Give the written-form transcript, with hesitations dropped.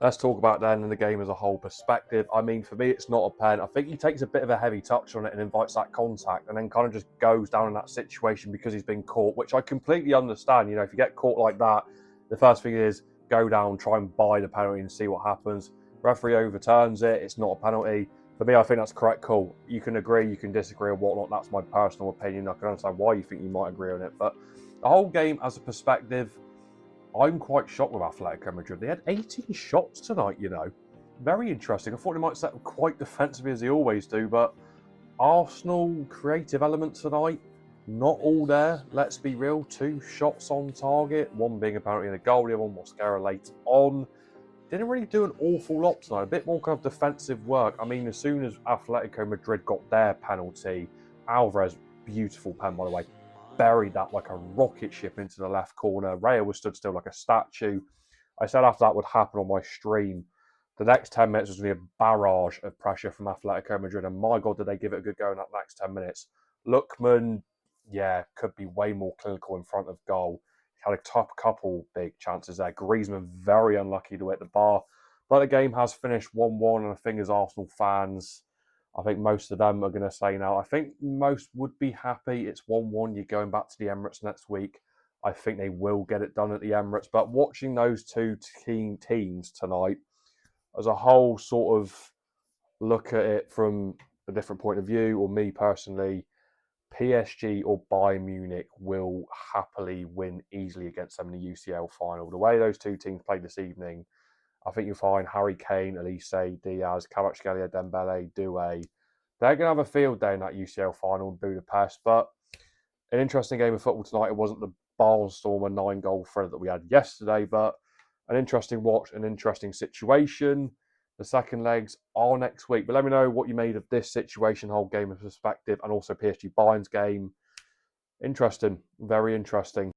Let's talk about then in the game as a whole perspective. I mean, for me, it's not a pen. I think he takes a bit of a heavy touch on it and invites that contact and then kind of just goes down in that situation because he's been caught, which I completely understand. You know, if you get caught like that, the first thing is go down, try and buy the penalty and see what happens. Referee overturns it. It's not a penalty. For me, I think that's correct call. You can agree, you can disagree or whatnot. That's my personal opinion. I can understand why you think you might agree on it. But the whole game as a perspective, I'm quite shocked with Atletico Madrid. They had 18 shots tonight, you know. Very interesting. I thought they might set up quite defensively as they always do, but Arsenal creative elements tonight, not all there. Let's be real. 2 shots on target, one being apparently in a goal, the other one Mosquera late on. Didn't really do an awful lot tonight. A bit more kind of defensive work. I mean, as soon as Atletico Madrid got their penalty, Alvarez, beautiful pen by the way, buried that like a rocket ship into the left corner. Raya was stood still like a statue. I said after that would happen on my stream, the next 10 minutes was going to be a barrage of pressure from Atletico Madrid. And my God, did they give it a good go in that next 10 minutes. Lookman, yeah, could be way more clinical in front of goal. Had a top couple big chances there. Griezmann very unlucky to hit the bar. But the game has finished 1-1, and I think as Arsenal fans, I think most of them are going to say now, I think most would be happy it's 1-1. You're going back to the Emirates next week. I think they will get it done at the Emirates. But watching those two teams tonight, as a whole, sort of look at it from a different point of view, or me personally, PSG or Bayern Munich will happily win easily against them in the UCL final. The way those two teams played this evening, I think you'll find Harry Kane, Elise, Diaz, Kvaratskhelia, Dembele, Doué. They're going to have a field day in that UCL final in Budapest. But an interesting game of football tonight. It wasn't the barnstormer 9-goal threat that we had yesterday, but an interesting watch, an interesting situation. The second legs are next week. But let me know what you made of this situation, whole game of perspective, and also PSG Bayern's game. Interesting, very interesting.